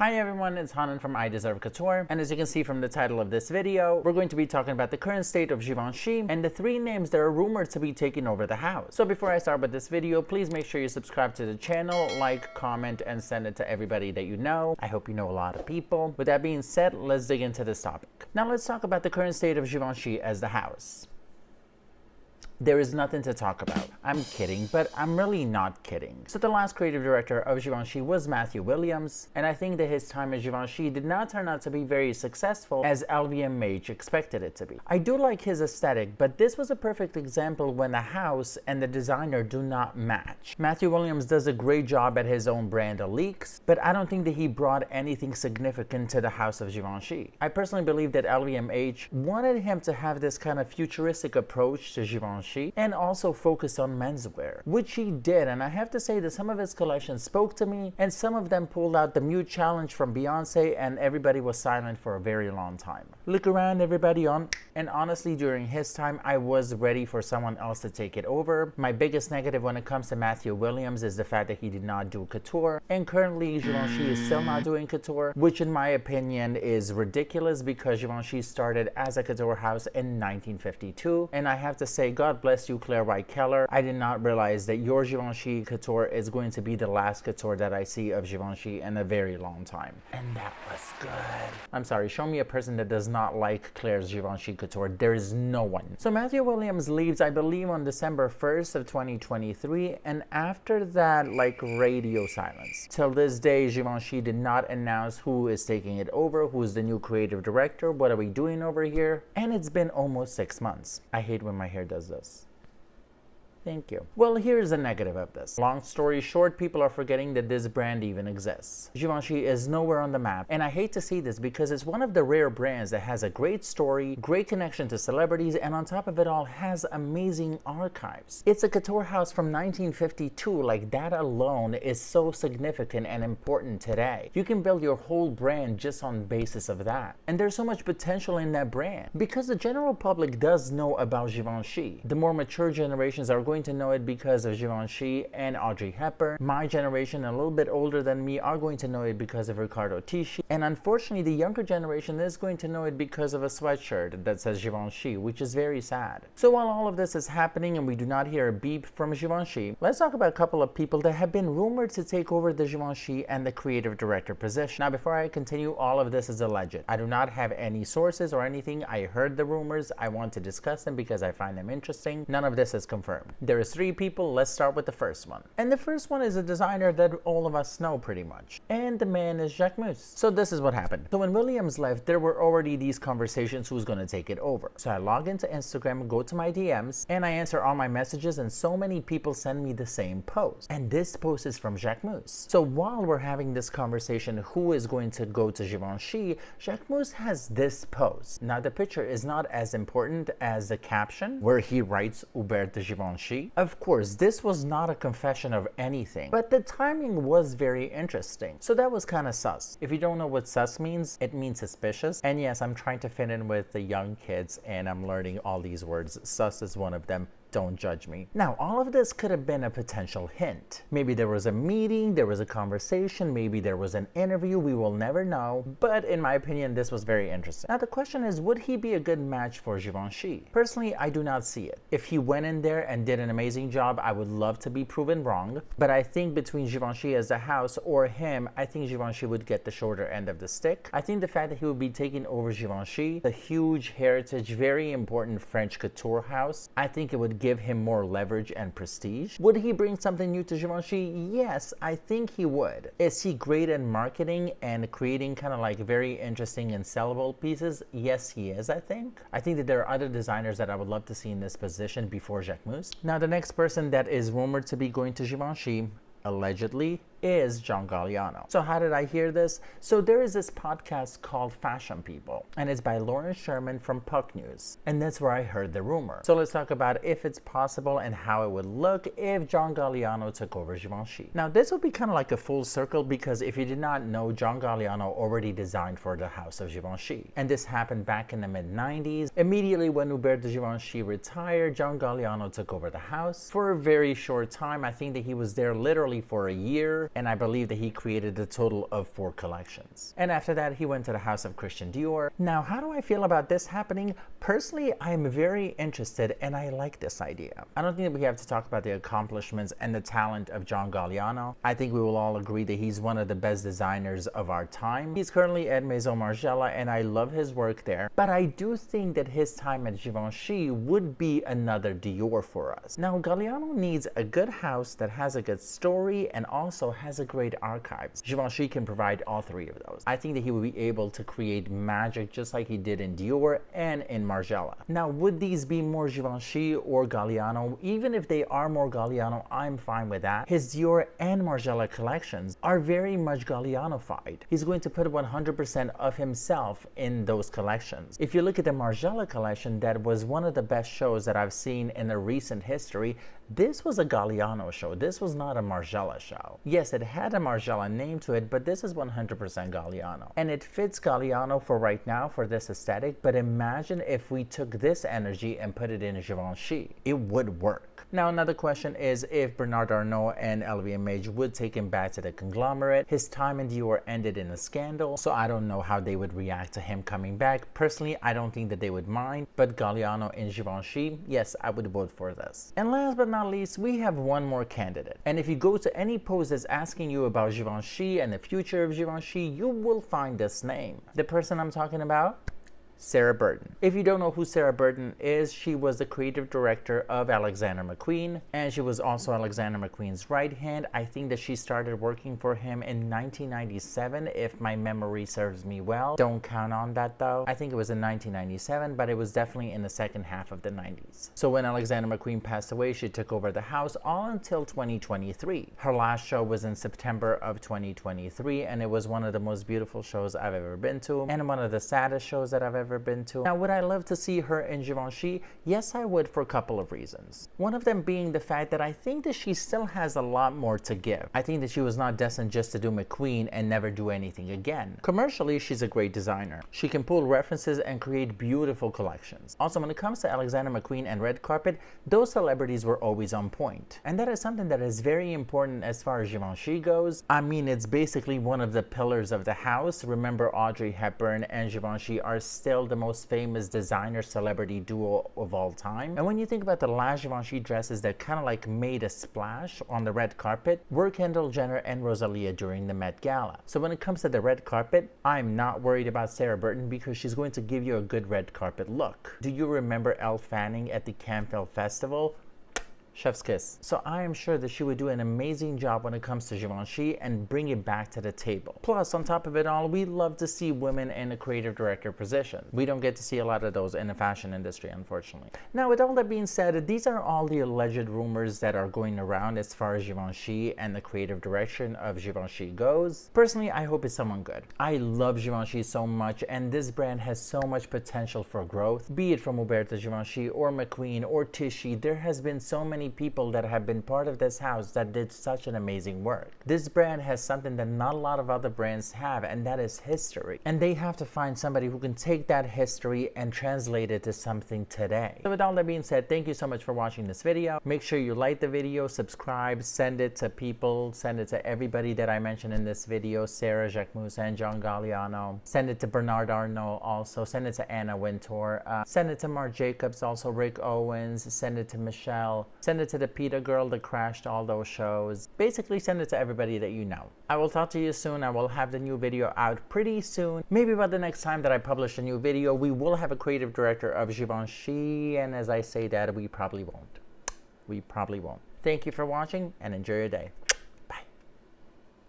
Hi everyone, it's Hanan from I Deserve Couture, and as you can see from the title of this video, we're going to be talking about the current state of Givenchy and the 3 names that are rumored to be taking over the house. So before I start with this video, please make sure you subscribe to the channel, like, comment, and send it to everybody that you know. I hope you know a lot of people. With that being said, let's dig into this topic. Now let's talk about the current state of Givenchy as the house. There is nothing to talk about. I'm kidding, but I'm really not kidding. So the last creative director of Givenchy was Matthew Williams, and I think that his time at Givenchy did not turn out to be very successful as LVMH expected it to be. I do like his aesthetic, but this was a perfect example when the house and the designer do not match. Matthew Williams does a great job at his own brand Alix, but I don't think that he brought anything significant to the house of Givenchy. I personally believe that LVMH wanted him to have this kind of futuristic approach to Givenchy and also focus on menswear, which he did, and I have to say that some of his collections spoke to me, and some of them pulled out the Mute Challenge from Beyonce, and everybody was silent for a very long time. Look around, everybody on, and honestly, during his time, I was ready for someone else to take it over. My biggest negative when it comes to Matthew Williams is the fact that he did not do couture, and currently Givenchy is still not doing couture, which in my opinion is ridiculous because Givenchy started as a couture house in 1952, and I have to say, God bless you, Claire White Keller. I did not realize that your Givenchy couture is going to be the last couture that I see of Givenchy in a very long time. And that was good. I'm sorry, show me a person that does not like Claire's Givenchy couture. There is no one. So Matthew Williams leaves, I believe, on December 1st of 2023, and after that, like, radio silence. Till this day, Givenchy did not announce who is taking it over, who is the new creative director, what are we doing over here, and it's been almost 6 months. I hate when my hair does this. Thank you. Well, here's the negative of this. Long story short, people are forgetting that this brand even exists. Givenchy is nowhere on the map, and I hate to see this because it's one of the rare brands that has a great story, great connection to celebrities, and on top of it all has amazing archives. It's a couture house from 1952, like that alone is so significant and important today. You can build your whole brand just on basis of that. And there's so much potential in that brand because the general public does know about Givenchy. The more mature generations are going to know it because of Givenchy and Audrey Hepburn. My generation, a little bit older than me, are going to know it because of Riccardo Tisci. And unfortunately, the younger generation is going to know it because of a sweatshirt that says Givenchy, which is very sad. So while all of this is happening and we do not hear a beep from Givenchy, let's talk about a couple of people that have been rumored to take over the Givenchy and the creative director position. Now, before I continue, all of this is alleged. I do not have any sources or anything. I heard the rumors. I want to discuss them because I find them interesting. None of this is confirmed. There is 3 people. Let's start with the first one. And the first one is a designer that all of us know pretty much. And the man is Jacques Mus. So this is what happened. So when Williams left, there were already these conversations who's going to take it over. So I log into Instagram, go to my DMs, and I answer all my messages, and so many people send me the same post. And this post is from Jacques Mus. So while we're having this conversation, who is going to go to Givenchy, Jacques Mus has this post. Now the picture is not as important as the caption where he writes Hubert de Givenchy. Of course, this was not a confession of anything, but the timing was very interesting. So that was kind of sus. If you don't know what sus means, it means suspicious. And yes, I'm trying to fit in with the young kids and I'm learning all these words. Sus is one of them. Don't judge me. Now, all of this could have been a potential hint. Maybe there was a meeting, there was a conversation, maybe there was an interview, we will never know. But in my opinion, this was very interesting. Now, the question is, would he be a good match for Givenchy? Personally, I do not see it. If he went in there and did an amazing job, I would love to be proven wrong. But I think between Givenchy as a house or him, I think Givenchy would get the shorter end of the stick. I think the fact that he would be taking over Givenchy, the huge heritage, very important French couture house, I think it would give him more leverage and prestige. Would he bring something new to Givenchy? Yes, I think he would. Is he great at marketing and creating kind of like very interesting and sellable pieces? Yes, he is, I think. I think that there are other designers that I would love to see in this position before Jacques Mus. Now, the next person that is rumored to be going to Givenchy, allegedly, is John Galliano. So how did I hear this? So there is this podcast called Fashion People, and it's by Lauren Sherman from Puck News. And that's where I heard the rumor. So let's talk about if it's possible and how it would look if John Galliano took over Givenchy. Now this would be kind of like a full circle, because if you did not know, John Galliano already designed for the house of Givenchy. And this happened back in the mid-90s. Immediately when Hubert de Givenchy retired, John Galliano took over the house for a very short time. I think that he was there literally for a year. and I believe that he created a total of 4 collections. And after that, he went to the house of Christian Dior. Now, how do I feel about this happening? Personally, I am very interested and I like this idea. I don't think that we have to talk about the accomplishments and the talent of John Galliano. I think we will all agree that he's one of the best designers of our time. He's currently at Maison Margiela and I love his work there, but I do think that his time at Givenchy would be another Dior for us. Now, Galliano needs a good house that has a good story and also has a great archives. Givenchy can provide all 3 of those. I think that he will be able to create magic just like he did in Dior and in Margiela. Now, would these be more Givenchy or Galliano? Even if they are more Galliano, I'm fine with that. His Dior and Margiela collections are very much Galliano-fied. He's going to put 100% of himself in those collections. If you look at the Margiela collection, that was one of the best shows that I've seen in the recent history. This was a Galliano show. This was not a Margiela show. Yes, it had a Margiela name to it, but this is 100% Galliano. And it fits Galliano for right now, for this aesthetic, but imagine if we took this energy and put it in Givenchy. It would work. Now, another question is if Bernard Arnault and LVMH would take him back to the conglomerate. His time in Dior ended in a scandal, so I don't know how they would react to him coming back. Personally, I don't think that they would mind, but Galliano in Givenchy, yes, I would vote for this. And last but not least, we have one more candidate. And if you go to any post that's asking you about Givenchy and the future of Givenchy, you will find this name. The person I'm talking about? Sarah Burton. If you don't know who Sarah Burton is, she was the creative director of Alexander McQueen, and she was also Alexander McQueen's right hand. I think that she started working for him in 1997, if my memory serves me well. Don't count on that though. I think it was in 1997, but it was definitely in the second half of the 90s. So when Alexander McQueen passed away, she took over the house all until 2023. Her last show was in September of 2023, and it was one of the most beautiful shows I've ever been to, and one of the saddest shows that I've ever been to. Now, would I love to see her in Givenchy? Yes, I would, for a couple of reasons. One of them being the fact that I think that she still has a lot more to give. I think that she was not destined just to do McQueen and never do anything again. Commercially, she's a great designer. She can pull references and create beautiful collections. Also, when it comes to Alexander McQueen and red carpet, those celebrities were always on point. And that is something that is very important as far as Givenchy goes. I mean, it's basically one of the pillars of the house. Remember, Audrey Hepburn and Givenchy are still the most famous designer celebrity duo of all time. And when you think about the last Givenchy dresses that kind of like made a splash on the red carpet, were Kendall Jenner and Rosalia during the Met Gala. So when it comes to the red carpet, I'm not worried about Sarah Burton because she's going to give you a good red carpet look. Do you remember Elle Fanning at the Cannes Film Festival? Chef's kiss. So I am sure that she would do an amazing job when it comes to Givenchy and bring it back to the table. Plus, on top of it all, we love to see women in a creative director position. We don't get to see a lot of those in the fashion industry, unfortunately. Now, with all that being said, these are all the alleged rumors that are going around as far as Givenchy and the creative direction of Givenchy goes. Personally, I hope it's someone good. I love Givenchy so much, and this brand has so much potential for growth. Be it from Roberto Givenchy or McQueen or Tisci, there has been so many people that have been part of this house that did such an amazing work. This brand has something that not a lot of other brands have, and that is history. And they have to find somebody who can take that history and translate it to something today. So with all that being said, thank you so much for watching this video. Make sure you like the video, subscribe, send it to people, send it to everybody that I mentioned in this video, Sarah Jacquemus and John Galliano. Send it to Bernard Arnault also. Send it to Anna Wintour. Send it to Marc Jacobs, also Rick Owens. Send it to Michelle. Send it to the PETA girl that crashed all those shows. Basically, send it to everybody that you know. I will talk to you soon. I will have the new video out pretty soon. Maybe by the next time that I publish a new video, we will have a creative director of Givenchy, and as I say that, we probably won't. We probably won't. Thank you for watching, and enjoy your day.